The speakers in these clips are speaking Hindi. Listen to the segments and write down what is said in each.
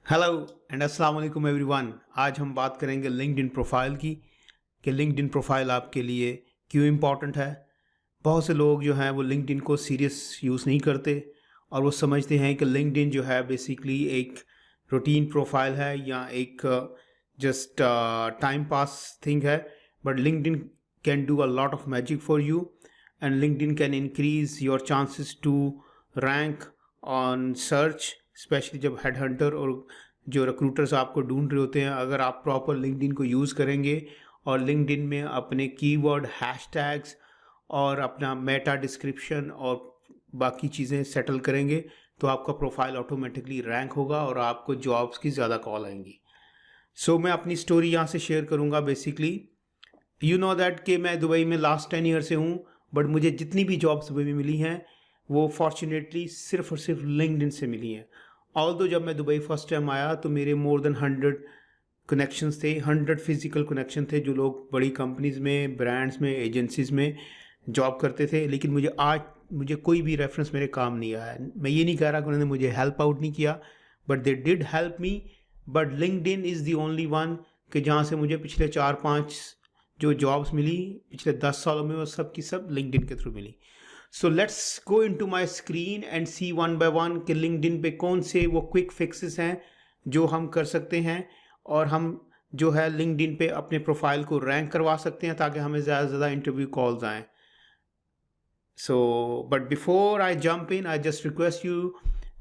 हेलो एंड अस्सलाम वालेकुम एवरीवन। आज हम बात करेंगे लिंक्डइन प्रोफाइल की कि लिंक्डइन प्रोफाइल आपके लिए क्यों इम्पॉर्टेंट है। बहुत से लोग जो हैं वो लिंक्डइन को सीरियस यूज़ नहीं करते और वो समझते हैं कि लिंक्डइन जो है बेसिकली एक रूटीन प्रोफाइल है या एक जस्ट टाइम पास थिंग है। But LinkedIn can do a lot of magic for you and LinkedIn can increase your chances to rank on search, specially जब हेड हंटर और जो रिक्रूटर्स आपको ढूंढ रहे होते हैं। अगर आप प्रॉपर लिंक्डइन को यूज़ करेंगे और लिंक्डइन में अपने कीवर्ड, हैशटैग्स और अपना मेटा डिस्क्रिप्शन और बाकी चीज़ें सेटल करेंगे तो आपका प्रोफाइल ऑटोमेटिकली रैंक होगा और आपको जॉब्स की ज़्यादा कॉल आएंगी। सो मैं अपनी स्टोरी यहाँ से शेयर करूँगा। बेसिकली यू नो दैट कि मैं दुबई में लास्ट 10 ईयर से हूँ, बट मुझे जितनी भी जॉब्स दुबई में मिली हैं वो फॉर्चुनेटली सिर्फ और सिर्फ लिंक्डइन से मिली हैं। ऑल्दो जब मैं दुबई फर्स्ट टाइम आया तो मेरे मोर देन 100 कनेक्शंस थे, 100 फिजिकल कनेक्शन थे जो लोग बड़ी कंपनीज़ में, ब्रांड्स में, एजेंसीज़ में जॉब करते थे। लेकिन मुझे कोई भी रेफरेंस मेरे काम नहीं आया। मैं ये नहीं कह रहा कि उन्होंने मुझे हेल्प आउट नहीं किया, but they did help me. But LinkedIn is the only one कि जहाँ से मुझे पिछले 4-5 जो जॉब्स मिली पिछले 10 सालों में वो सब की सब लिंक्डइन के थ्रू मिली। So let's go into my screen and see one by one कि लिंक्डइन पे कौन से वो क्विक फिक्सेस हैं जो हम कर सकते हैं और हम जो है लिंक्डइन पे अपने प्रोफाइल को रैंक करवा सकते हैं ताकि हमें ज़्यादा से ज़्यादा इंटरव्यू कॉल्स आएँ। So but before I jump in, I just request you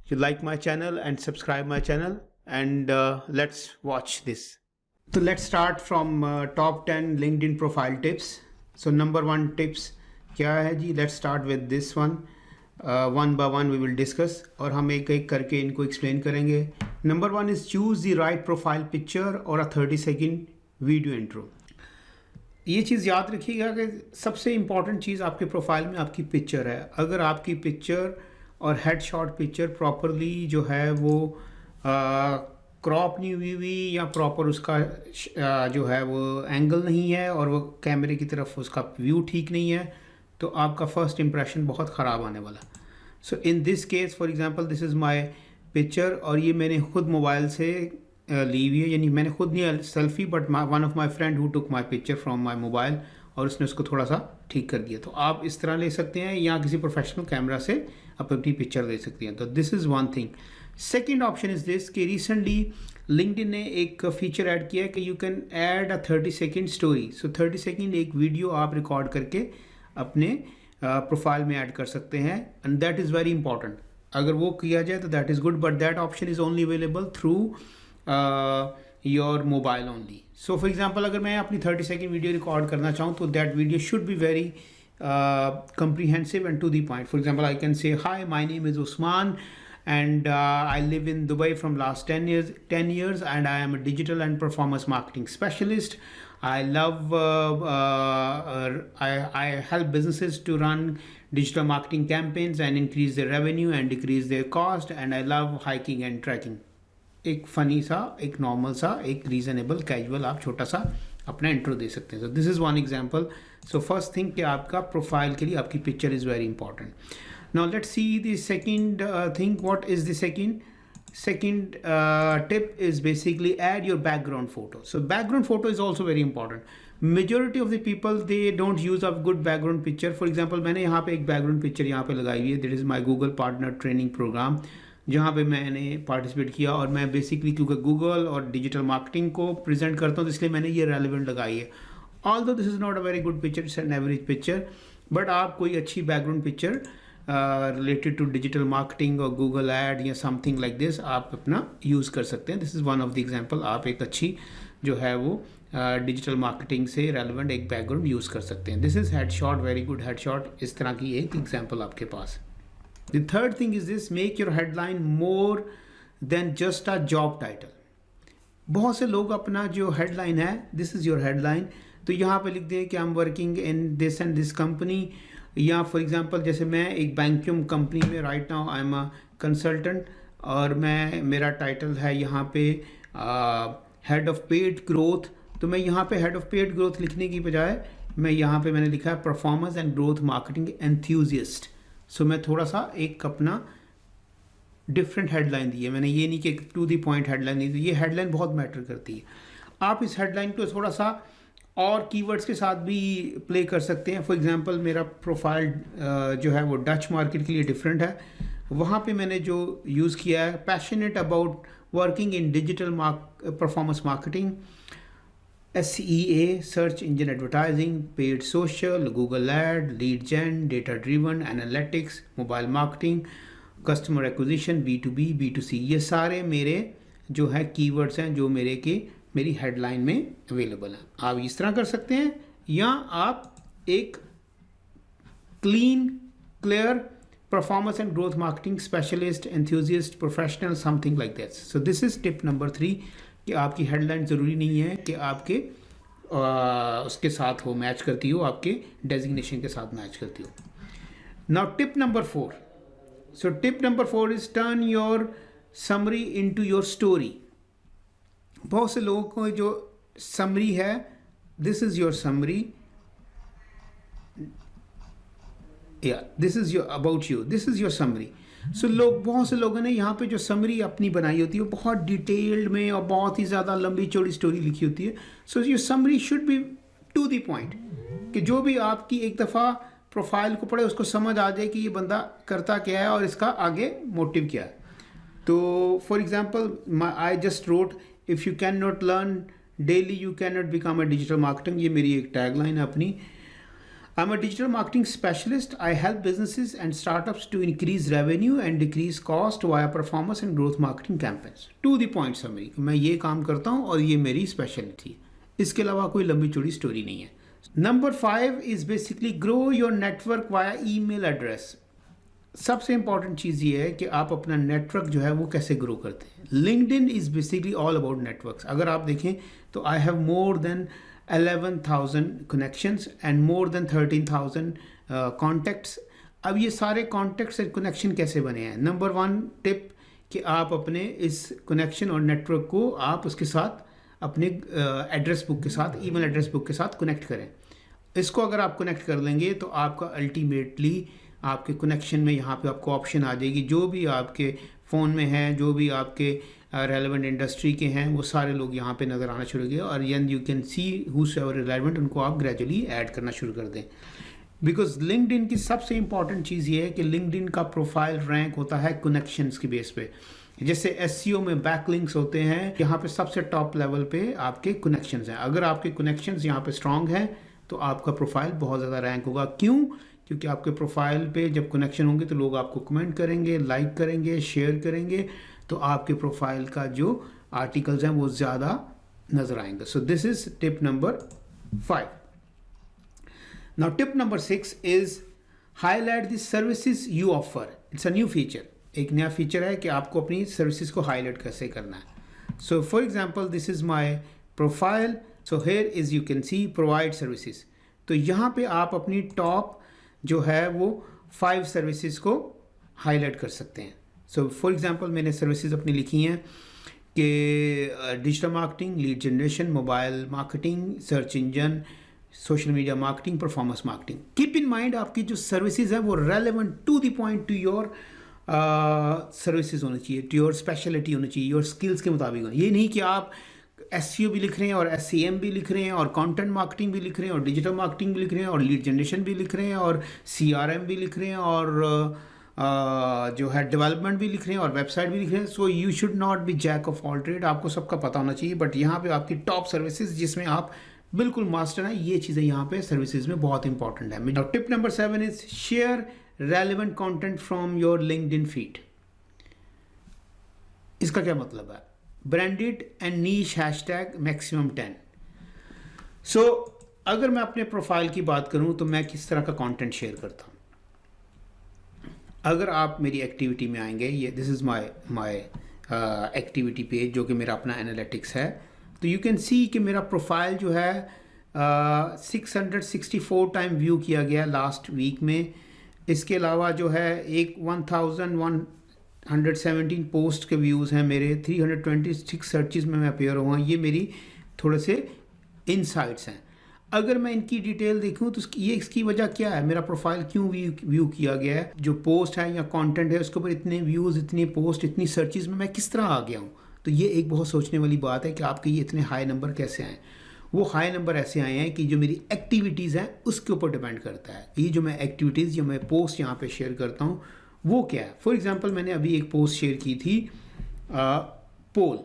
to like my channel and subscribe my channel and let's watch this. So let's start from top 10 LinkedIn profile tips. So number 1 tips क्या है जी? Let's start with this one. One by one we will discuss और हम एक एक करके इनको explain करेंगे. Number 1 is choose the right profile picture or a 30-second video intro. ये चीज़ याद रखिएगा कि सबसे इम्पॉर्टेंट चीज़ आपके प्रोफाइल में आपकी पिक्चर है। अगर आपकी पिक्चर और हेडशॉट पिक्चर प्रॉपरली जो है वो क्रॉप नहीं हुई या प्रॉपर उसका जो है वो एंगल नहीं है और वो कैमरे की तरफ उसका व्यू ठीक नहीं है तो आपका फर्स्ट इंप्रेशन बहुत ख़राब आने वाला। So in this case for example this is my picture और ये मैंने खुद मोबाइल से ली हुई है, यानी मैंने खुद नहीं selfie but one of my friend who took my picture from my mobile और उसने उसको थोड़ा सा ठीक कर दिया। तो आप इस तरह ले सकते हैं या किसी प्रोफेशनल कैमरा से अपनी पिक्चर ले सकते हैं। तो this is one thing. Second option is this कि रिसेंटली लिंक्डइन ने एक फीचर ऐड किया है कि you can add a 30-second story. So 30 second एक वीडियो आप रिकॉर्ड करके अपने प्रोफाइल में ऐड कर सकते हैं and that is very important. अगर वो किया जाए तो that is good, but that option is only available through your mobile only. So for example अगर मैं अपनी 30-second वीडियो रिकॉर्ड करना चाहूँ तो that video should be very comprehensive and to the point. For example, I can say, hi, my name is Usman and I live in Dubai from last 10 years and I am a digital and performance marketing specialist. I love I help businesses to run digital marketing campaigns and increase their revenue and decrease their cost, and I love hiking and trekking. एक फ़नी सा, एक नॉर्मल सा, एक रीज़नेबल कैजुअल आप छोटा सा अपना इंट्रो दे सकते हैं। सो this is one example. So first thing कि आपका प्रोफाइल के लिए आपकी picture is very important. Now let's see the second thing. What is the second tip is basically add your background photo. So background photo is also very important. Majority of the people they don't use a good background picture. For example, मैंने यहाँ पे एक background picture यहाँ पे लगाई हुई है। That is my Google Partner Training Program जहाँ पे मैंने पार्टिसिपेट किया और मैं बेसिकली क्योंकि गूगल और डिजिटल मार्केटिंग को प्रेजेंट करता हूँ तो इसलिए मैंने ये रेलिवेंट लगाई है। Although this is not a very good picture, it's an average picture, but आप कोई अच्छी background picture related to digital marketing और गूगल ऐड या समथिंग लाइक दिस आप अपना यूज़ कर सकते हैं। This is one of the example. आप एक अच्छी जो है वो डिजिटल मार्केटिंग से रेलिवेंट एक बैकग्राउंड यूज़ कर सकते हैं। This is headshot, very good headshot. इस तरह की एक एग्जाम्पल आपके पास। The third thing is this, make your headline more than just a job title. बहुत से लोग अपना जो headline है, this is your headline, तो यहाँ पे लिख दें कि I'm working in this and this company, या for example जैसे मैं एक बैंकिंग कंपनी में right now I'm a consultant और मेरा टाइटल है यहाँ पे head of paid growth। तो मैं यहाँ पे head of paid growth लिखने की बजाय मैं यहाँ पे मैंने लिखा है performance and growth marketing enthusiast। सो मैं थोड़ा सा एक अपना डिफरेंट हेडलाइन दी है मैंने, ये नहीं कि टू द पॉइंट हेडलाइन दी, ये हेडलाइन बहुत मैटर करती है। आप इस हेडलाइन को थोड़ा सा और कीवर्ड्स के साथ भी प्ले कर सकते हैं। फॉर एग्जांपल मेरा प्रोफाइल जो है वो डच मार्केट के लिए डिफरेंट है, वहाँ पे मैंने जो यूज़ किया है passionate about working in digital performance marketing, SEA, search engine advertising, paid social, Google ad, lead gen, data driven, analytics, mobile marketing, customer acquisition, B2B, B2C, ये सारे मेरे जो है कीवर्ड्स हैं जो मेरी हेडलाइन में अवेलेबल हैं। आप इस तरह कर सकते हैं, या आप एक clean clear performance and growth marketing specialist, enthusiast, professional, something like that. So this is tip number 3 कि आपकी हेडलाइन ज़रूरी नहीं है कि आपके उसके साथ हो, मैच करती हो, आपके डेजिग्नेशन के साथ मैच करती हो। Now tip number 4, so tip number 4 is turn your summary into your story. बहुत से लोगों को जो समरी है, दिस इज योर समरी, या this is your about you, this is your summary. So बहुत से लोगों ने यहाँ पे जो समरी अपनी बनाई होती है वो बहुत डिटेल्ड में और बहुत ही ज़्यादा लंबी चौड़ी स्टोरी लिखी होती है। So your summary should be to the point, कि जो भी आपकी एक दफ़ा प्रोफाइल को पढ़े उसको समझ आ जाए कि ये बंदा करता क्या है और इसका आगे मोटिव क्या है। तो for example I just road, if you can not learn daily you can not become a digital marketing, ये मेरी एक टैगलाइन है अपनी। I'm a digital marketing specialist. I help businesses and startups to increase revenue and decrease cost via performance and growth marketing campaigns. To the point summary, मैं ये काम करता हूँ और ये मेरी स्पेशलिटी है, इसके अलावा कोई लंबी चौड़ी स्टोरी नहीं है। Number 5 is basically grow your network via email address. सबसे इंपॉर्टेंट चीज़ ये है कि आप अपना नेटवर्क जो है वो कैसे ग्रो करते हैं। LinkedIn is basically all about networks. अगर आप देखें तो आई have more then 11,000 connections and more than 13,000 contacts। अब ये सारे कॉन्टेक्ट्स और कनेक्शन कैसे बने हैं? नंबर 1 टिप कि आप अपने इस कनेक्शन और नेटवर्क को आप उसके साथ अपने एड्रेस बुक के साथ, ईमेल एड्रेस बुक के साथ कनेक्ट करें। इसको अगर आप कनेक्ट कर लेंगे तो आपका अल्टीमेटली आपके कनेक्शन में यहाँ पे आपको ऑप्शन आ जाएगी, जो भी आपके फ़ोन में है, जो भी आपके रेलेवेंट इंडस्ट्री के हैं, वो सारे लोग यहाँ पे नज़र आना शुरू किए, और you can see whoever relevant, उनको आप ग्रेजुअली ऐड करना शुरू कर दें। बिकॉज लिंक्डइन की सबसे इंपॉर्टेंट चीज़ ये है कि लिंक्डइन का प्रोफाइल रैंक होता है कनेक्शंस की बेस पे। जैसे SEO में बैकलिंक्स होते हैं, यहाँ पे सबसे टॉप लेवल पे आपके कनेक्शंस हैं। अगर आपके कनेक्शंस यहाँ पे स्ट्रांग हैं तो आपका प्रोफाइल बहुत ज़्यादा रैंक होगा। क्यों? क्योंकि आपके प्रोफाइल पे जब कनेक्शन होंगे तो लोग आपको कमेंट करेंगे, लाइक करेंगे, शेयर करेंगे, तो आपके प्रोफाइल का जो आर्टिकल्स हैं वो ज़्यादा नज़र आएंगे। सो this is tip number 5। Now tip number 6 is highlight the services you offer. It's a new feature, एक नया फीचर है कि आपको अपनी सर्विसेज को हाईलाइट कैसे करना है। So for example this is my profile, so here is you can see provide services. तो यहाँ पे आप अपनी टॉप जो है वो 5 सर्विसेज को हाईलाइट कर सकते हैं। सो फॉर एग्जांपल मैंने सर्विसेज अपनी लिखी हैं कि digital marketing, lead generation, mobile marketing, search engine, social media marketing, performance marketing. Keep in mind आपकी जो सर्विसेज हैं वो relevant to the point to your services होनी चाहिए, टू योर स्पेशलिटी होनी चाहिए, योर स्किल्स के मुताबिक होनी। ये नहीं कि आप SEO भी लिख रहे हैं और SEM भी लिख रहे हैं और कंटेंट मार्केटिंग भी लिख रहे हैं और डिजिटल मार्केटिंग भी लिख रहे हैं और लीड जनरेशन भी लिख रहे हैं और CRM भी लिख रहे हैं और जो है डेवलपमेंट भी लिख रहे हैं और वेबसाइट भी लिख रहे हैं। So you should not be jack of all trade, आपको सबका पता होना चाहिए। बट यहाँ पे आपकी टॉप सर्विसेज जिसमें आप बिल्कुल मास्टर हैं, ये चीज़ें यहाँ पे सर्विसेज में बहुत इंपॉर्टेंट है। Tip number 7 is share relevant content from your LinkedIn feed. इसका क्या मतलब है? Branded and niche hashtag maximum 10। सो अगर मैं अपने प्रोफाइल की बात करूं तो मैं किस तरह का कंटेंट शेयर करता हूं। अगर आप मेरी एक्टिविटी में आएंगे, ये this is my activity page जो कि मेरा अपना एनालिटिक्स है, तो यू कैन सी कि मेरा प्रोफाइल जो है 664 टाइम व्यू किया गया लास्ट वीक में। इसके अलावा जो है एक 1117 पोस्ट के व्यूज़ हैं मेरे, 326 सर्चेस में मैं अपेयर हुआ। ये मेरी थोड़े से इनसाइट्स हैं। अगर मैं इनकी डिटेल देखूं तो इसकी वजह क्या है, मेरा प्रोफाइल क्यों व्यू किया गया है, जो पोस्ट है या कंटेंट है उसके ऊपर इतने व्यूज़, इतने पोस्ट, इतनी सर्चेज में मैं किस तरह आ गया हूं। तो ये एक बहुत सोचने वाली बात है कि आपके ये इतने हाई नंबर कैसे आए। वो हाई नंबर ऐसे आए हैं कि जो मेरी एक्टिविटीज़ हैं उसके ऊपर डिपेंड करता है। ये जो मैं एक्टिविटीज़, जो मैं पोस्ट यहाँ पे शेयर करता हूँ वो क्या है। फॉर एग्जांपल मैंने अभी एक पोस्ट शेयर की थी, poll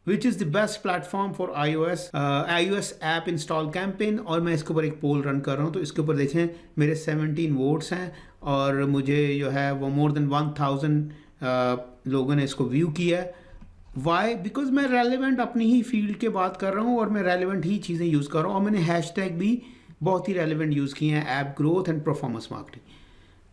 which is the best platform for iOS app install campaign, और मैं इसके ऊपर एक पोल रन कर रहा हूँ। तो इसके ऊपर देखें मेरे 17 वोट्स हैं और मुझे जो है वो मोर देन 1000 लोगों ने इसको व्यू किया है। वाई? बिकॉज मैं रेलिवेंट अपनी ही फील्ड के बात कर रहा हूँ और मैं रेलिवेंट ही चीज़ें यूज़ कर रहा हूँ, और मैंने हैशटैग भी बहुत ही रेलिवेंट यूज़ किए हैं, app growth and performance marketing.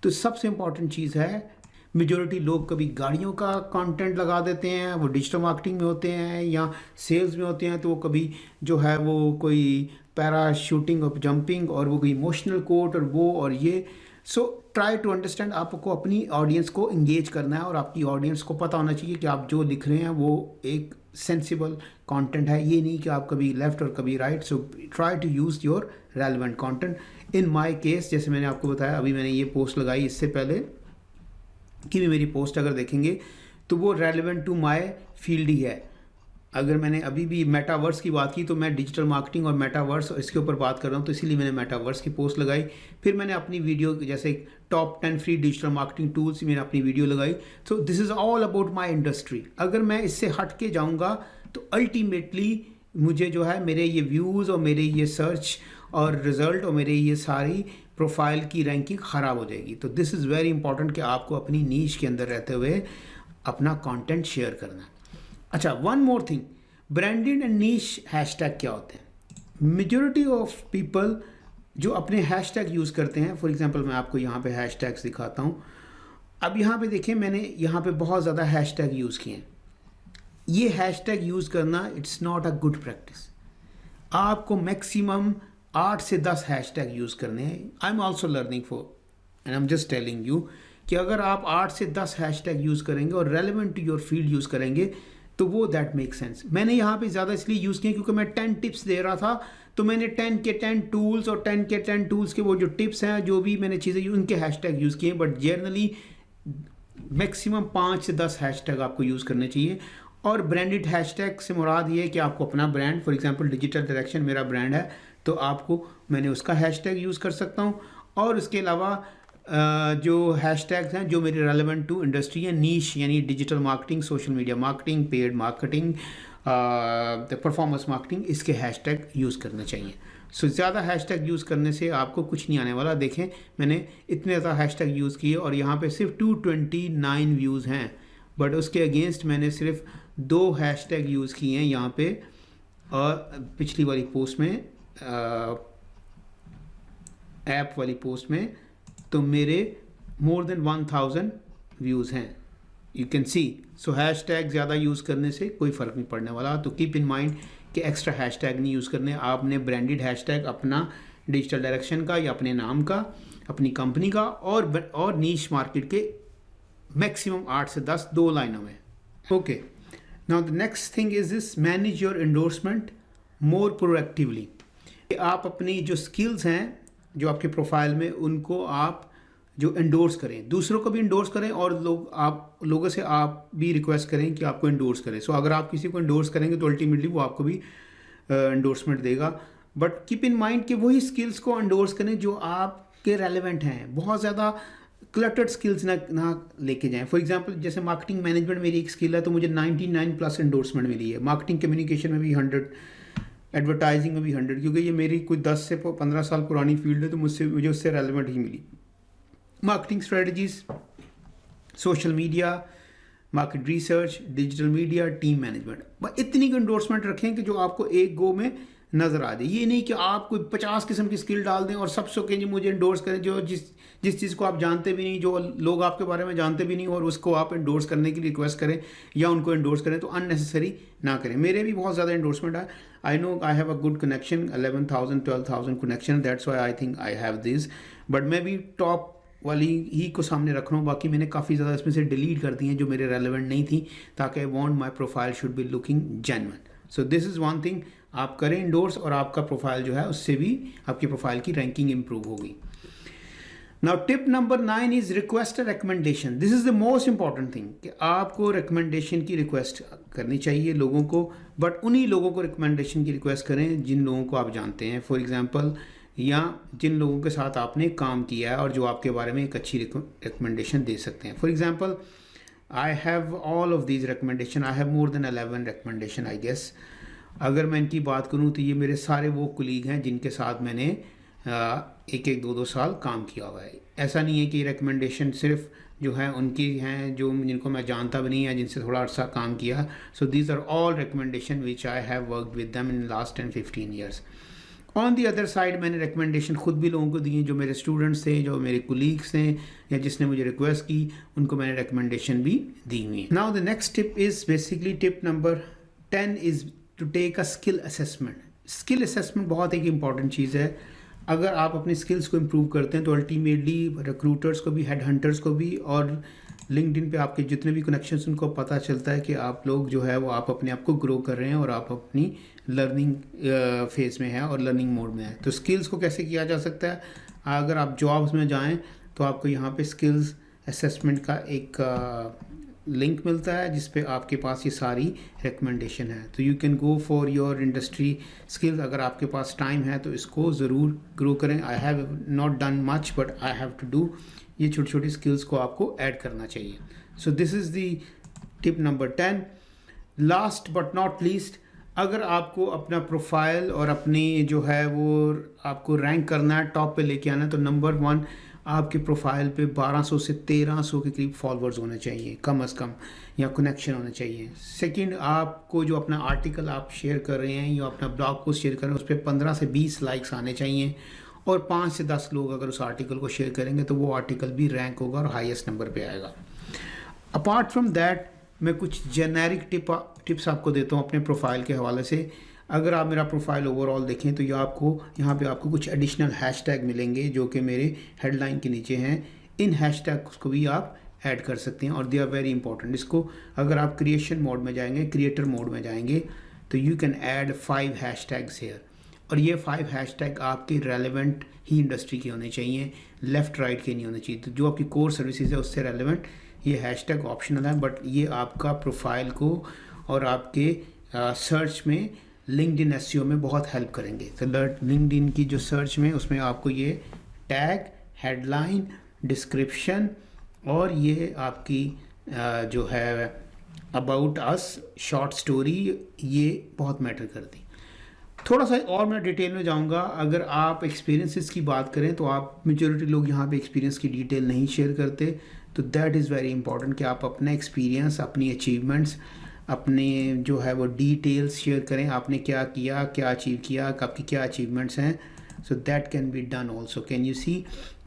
तो सबसे इंपॉर्टेंट चीज़ है, मेजॉरिटी लोग कभी गाड़ियों का कंटेंट लगा देते हैं, वो डिजिटल मार्केटिंग में होते हैं या सेल्स में होते हैं, तो वो कभी जो है वो कोई पैरा शूटिंग और जंपिंग और वो कोई इमोशनल कोट और वो और ये। सो ट्राई टू अंडरस्टैंड, आपको अपनी ऑडियंस को इंगेज करना है और आपकी ऑडियंस को पता होना चाहिए कि आप जो लिख रहे हैं वो एक सेंसिबल कंटेंट है, ये नहीं कि आप कभी लेफ्ट और कभी right. So try to use your relevant content. In my case जैसे मैंने आपको बताया, अभी मैंने ये पोस्ट लगाई, इससे पहले कि भी मेरी पोस्ट अगर देखेंगे तो वो रेलिवेंट टू माय फील्ड ही है। अगर मैंने अभी भी मेटावर्स की बात की तो मैं डिजिटल मार्केटिंग और मेटावर्स इसके ऊपर बात कर रहा हूँ, तो इसीलिए मैंने मेटावर्स की पोस्ट लगाई। फिर मैंने अपनी वीडियो जैसे top 10 free digital marketing tools, मैंने अपनी वीडियो लगाई। तो this is all about my industry. अगर मैं इससे हट के जाऊँगा तो अल्टीमेटली मुझे जो है मेरे ये व्यूज़ और मेरे ये सर्च और रिज़ल्ट और मेरे ये सारी प्रोफाइल की रैंकिंग ख़राब हो जाएगी। तो दिस इज़ वेरी इंपॉर्टेंट कि आपको अपनी नीश के अंदर रहते हुए अपना कंटेंट शेयर करना है। अच्छा, one more thing, branded and niche hashtag क्या होते हैं। मेजॉरिटी ऑफ पीपल जो अपने हैशटैग यूज़ करते हैं, फॉर एग्जांपल मैं आपको यहाँ पे हैशटैग्स दिखाता हूँ। अब यहाँ पे देखिए, मैंने यहाँ पे बहुत ज़्यादा हैशटैग यूज़ किए हैं। ये हैशटैग यूज़ करना it's not a good practice. आपको मैक्सिमम 8 से 10 हैशटैग यूज़ करने हैं। I am also learning for and I am just telling you कि अगर आप 8 से 10 हैशटैग यूज़ करेंगे और relevant to your field use करेंगे तो वो दैट मेक सेंस। मैंने यहाँ पे ज़्यादा इसलिए यूज़ किया क्योंकि मैं 10 टिप्स दे रहा था, तो मैंने 10 के 10 टूल्स और 10 के 10 टूल्स के वो जो टिप्स हैं, जो भी मैंने चीज़ें उनके हैशटैग यूज़ किए। बट जनरली मैक्सिमम 5 से 10 हैशटैग आपको यूज़ करने चाहिए। और ब्रांडेड हैशटैग से मुराद ये है कि आपको अपना brand, for example digital direction मेरा ब्रांड है, तो आपको मैंने उसका हैशटैग यूज़ कर सकता हूँ। और उसके अलावा जो हैशटैग्स हैं जो मेरे रेलेवेंट टू इंडस्ट्री है, नीश यानी digital marketing, social media marketing, paid marketing, performance marketing, इसके हैशटैग यूज़ करने चाहिए। सो ज़्यादा हैशटैग यूज़ करने से आपको कुछ नहीं आने वाला। देखें मैंने इतने ज़्यादा हैशटैग यूज़ किए और यहाँ पे सिर्फ 229 व्यूज़ हैं, बट उसके अगेंस्ट मैंने सिर्फ 2 हैशटैग यूज़ किए हैं यहाँ पे। और पिछली वाली पोस्ट में, ऐप वाली पोस्ट में, तो मेरे मोर देन 1000 व्यूज़ हैं, you can C. So hashtag ज़्यादा यूज़ करने से कोई फ़र्क नहीं पड़ने वाला। तो कीप इन माइंड कि एक्स्ट्रा हैशटैग नहीं यूज़ करने। आपने ब्रांडेड हैशटैग अपना डिजिटल डायरेक्शन का या अपने नाम का, अपनी कंपनी का और नीश मार्केट के मैक्सिमम 8 से 10 2 लाइनों में। Okay, now the next thing is this, manage your endorsement more proactively. आप अपनी जो स्किल्स हैं जो आपके प्रोफाइल में, उनको आप जो एंडोर्स करें, दूसरों को भी एंडोर्स करें और लोगों से आप भी रिक्वेस्ट करें कि आपको एंडोर्स करें। सो अगर आप किसी को एंडोर्स करेंगे तो अल्टीमेटली वो आपको भी एंडोर्समेंट देगा। बट कीप इन माइंड कि वही स्किल्स को एंडोर्स करें जो आपके रेलेवेंट हैं। बहुत ज़्यादा क्लटर्ड स्किल्स ना लेके जाएं। फॉर एग्जांपल जैसे मार्केटिंग मैनेजमेंट मेरी एक स्किल है, तो मुझे 99+ एंडोर्समेंट मिली है। मार्केटिंग कम्युनिकेशन में भी 100, एडवर्टाइजिंग में भी 100, क्योंकि ये मेरी कोई 10 से 15 साल पुरानी फील्ड है, तो मुझे उससे रेलेवेंट ही मिली। Marketing strategies, social media, market research, digital media, team management, इतनी एंडोर्समेंट रखें कि जो आपको एक गो में नज़र आ जाए। ये नहीं कि आप कोई 50 किस्म की स्किल डाल दें और सबसे कहें जो मुझे एंडोर्स करें, जो जिस चीज़ को आप जानते भी नहीं, जो लोग आपके बारे में जानते भी नहीं, और उसको आप एंडोर्स करने के लिए रिक्वेस्ट करें या उनको एंडोर्स करें, तो अननेसेसरी ना करें। मेरे भी बहुत ज़्यादा एंडोर्समेंट है। I know I have a good connection, 11,000 12,000 connection, that's why I think I have this. But मैं भी टॉप वाली ही को सामने रख रहा हूँ। बाकी मैंने काफ़ी ज़्यादा इसमें से डिलीट कर दी हैं जो मेरे रेलेवेंट नहीं थी, ताकि I want my profile should be looking genuine. So this is one thing आप करें इंडोर्स, और आपका प्रोफाइल जो है उससे भी आपकी प्रोफाइल की रैंकिंग इंप्रूव होगी। Now tip number 9 is request recommendation. This is the most important thing कि आपको रिकमेंडेशन की रिक्वेस्ट करनी चाहिए लोगों को, बट उन्हीं लोगों को रिकमेंडेशन की रिक्वेस्ट करें जिन लोगों को आप जानते हैं, फॉर एग्जांपल, या जिन लोगों के साथ आपने काम किया है और जो आपके बारे में एक अच्छी रिकमेंडेशन दे सकते हैं। For example, I have all of these recommendation, I have more than 11 recommendation I guess. अगर मैं इनकी बात करूं तो ये मेरे सारे वो कुलीग हैं जिनके साथ मैंने एक एक 2-2 साल काम किया हुआ है। ऐसा नहीं है कि रिकमेंडेशन सिर्फ जो है उनकी हैं जो जिनको मैं जानता भी नहीं है, जिनसे थोड़ा अर्सा काम किया। So these are all recommendation which I have worked with them in last 10-15 years. On the other side मैंने रिकमेंडेशन खुद भी लोगों को दी हैं, जो मेरे स्टूडेंट्स थे, जो मेरे कुलीग्स थे, या जिसने मुझे रिक्वेस्ट की उनको मैंने रिकमेंडेशन भी दी हुई है। Now the next tip is basically tip number 10 is to take a skill assessment. Skill assessment बहुत एक इंपॉर्टेंट चीज़ है। अगर आप अपनी स्किल्स को इम्प्रूव करते हैं तो अल्टीमेटली रिक्रूटर्स को भी, हेड हंटर्स को भी, और लिंक्डइन पे आपके जितने भी कनेक्शंस उनको पता चलता है कि आप लोग जो है वो आप अपने आप को ग्रो कर रहे हैं और आप अपनी लर्निंग फेज़ में हैं और लर्निंग मोड में है। तो स्किल्स को कैसे किया जा सकता है? अगर आप जॉब्स में जाएं तो आपको यहाँ पे स्किल्स असेसमेंट का एक लिंक मिलता है जिस पे आपके पास ये सारी रिकमेंडेशन है। तो you can go for your industry skills. अगर आपके पास टाइम है तो इसको ज़रूर ग्रो करें। I have not done much but I have to do. ये छोटी छोटी स्किल्स को आपको ऐड करना चाहिए। So this is the tip number 10। Last but not least, अगर आपको अपना प्रोफाइल और अपनी जो है वो आपको रैंक करना है, टॉप पे लेके आना है, तो नंबर 1 आपके प्रोफाइल पे 1200 से 1300 के करीब फॉलोअर्स होने चाहिए कम अज़ कम, या कनेक्शन होने चाहिए। सेकंड, आपको जो अपना आर्टिकल आप शेयर कर रहे हैं या अपना ब्लॉग पोस्ट शेयर कर रहे हैं उस पर 15 से 20 लाइक्स आने चाहिए, और 5 से 10 लोग अगर उस आर्टिकल को शेयर करेंगे तो वो आर्टिकल भी रैंक होगा और हाईएस्ट नंबर पे आएगा। अपार्ट फ्रॉम दैट मैं कुछ जेनेरिक टिप्स आपको देता हूँ अपने प्रोफाइल के हवाले से। अगर आप मेरा प्रोफाइल ओवरऑल देखें तो यहाँ पे आपको कुछ एडिशनल हैशटैग मिलेंगे जो कि मेरे हेडलाइन के नीचे हैं। इन हैशटैग्स को भी आप ऐड कर सकते हैं और दे आर वेरी इंपॉर्टेंट। इसको अगर आप क्रिएशन मोड में जाएंगे, क्रिएटर मोड में जाएंगे, तो you can add 5 hashtags here, और ये 5 हैशटैग आपके रेलेवेंट ही इंडस्ट्री के होने चाहिए, लेफ़्ट राइट के नहीं होने चाहिए। तो जो आपकी कोर सर्विसेज है उससे रेलेवेंट ये हैशटैग ऑप्शनल है, बट ये आपका प्रोफाइल को और आपके सर्च में लिंक्डइन एसईओ में बहुत हेल्प करेंगे। तो लिंक्डइन की जो सर्च में उसमें आपको ये टैग, हेडलाइन, डिस्क्रिप्शन और ये आपकी जो है अबाउट अस शॉर्ट स्टोरी, ये बहुत मैटर करती। थोड़ा सा और मैं डिटेल में जाऊंगा। अगर आप एक्सपीरियंसेस की बात करें तो आप मेजॉरिटी लोग यहाँ पे एक्सपीरियंस की डिटेल नहीं शेयर करते, तो दैट इज़ वेरी इंपॉर्टेंट कि आप अपना एक्सपीरियंस, अपनी अचीवमेंट्स, अपने जो है वो डिटेल्स शेयर करें। आपने क्या किया, क्या अचीव किया, आपकी क्या अचीवमेंट्स हैं। So that can be done also. Can you see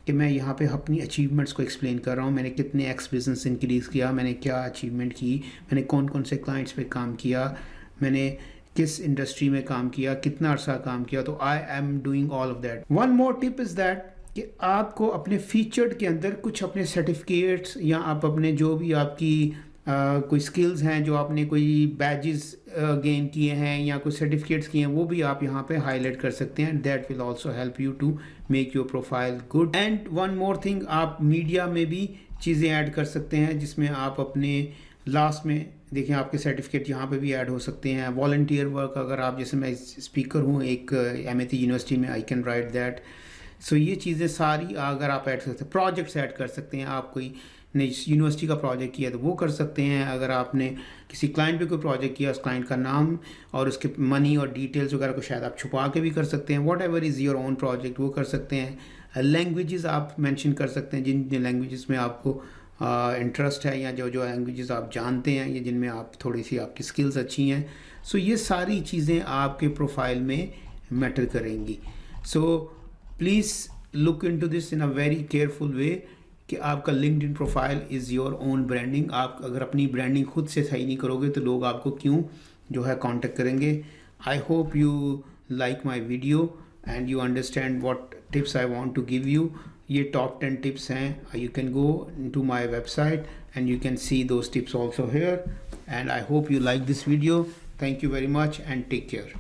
कि मैं यहाँ पे अपनी अचीवमेंट्स को एक्सप्लेन कर रहा हूँ। मैंने कितने एक्स बिजनेस इंक्रीज़ किया, मैंने क्या अचीवमेंट की, मैंने कौन कौन से क्लाइंट्स पे काम किया, मैंने किस इंडस्ट्री में काम किया, कितना अर्सा काम किया। तो I am doing all of that. One more tip is that कि आपको अपने फीचर्ड के अंदर कुछ अपने सर्टिफिकेट्स या आप अपने जो भी आपकी कोई स्किल्स हैं, जो आपने कोई बैजेस गेन किए हैं या कोई सर्टिफिकेट्स किए हैं, वो भी आप यहाँ पे हाईलाइट कर सकते हैं। That will also help you to make your profile good. And one more thing, आप मीडिया में भी चीज़ें ऐड कर सकते हैं जिसमें आप अपने लास्ट में देखें आपके सर्टिफिकेट यहाँ पे भी ऐड हो सकते हैं। वॉलंटियर वर्क, अगर आप, जैसे मैं स्पीकर हूँ एक एमएटी यूनिवर्सिटी में, आई कैन राइट दैट। सो ये चीज़ें सारी अगर आप ऐड कर सकते हैं। प्रोजेक्ट्स ऐड कर सकते हैं। आप कोई ने यूनिवर्सिटी का प्रोजेक्ट किया तो वो कर सकते हैं। अगर आपने किसी क्लाइंट पे कोई प्रोजेक्ट किया, उस क्लाइंट का नाम और उसके मनी और डिटेल्स वगैरह को शायद आप छुपा के भी कर सकते हैं। What ever is your own project वो कर सकते हैं। लैंग्वेजेस आप मेंशन कर सकते हैं, जिन लैंग्वेजेस में आपको इंटरेस्ट है या जो लैंग्वेजेस आप जानते हैं या जिनमें आप थोड़ी सी आपकी स्किल्स अच्छी हैं। सो ये सारी चीज़ें आपके प्रोफाइल में मैटर करेंगी। So please look into this in a very careful way कि आपका LinkedIn profile is your own branding. आप अगर अपनी ब्रांडिंग खुद से सही नहीं करोगे तो लोग आपको क्यों जो है कांटेक्ट करेंगे। I hope you like my video and you understand what tips I want to give you. ये टॉप 10 टिप्स हैं। You can go into my website and you can see those tips also here. And I hope you like this video. Thank you very much and take care.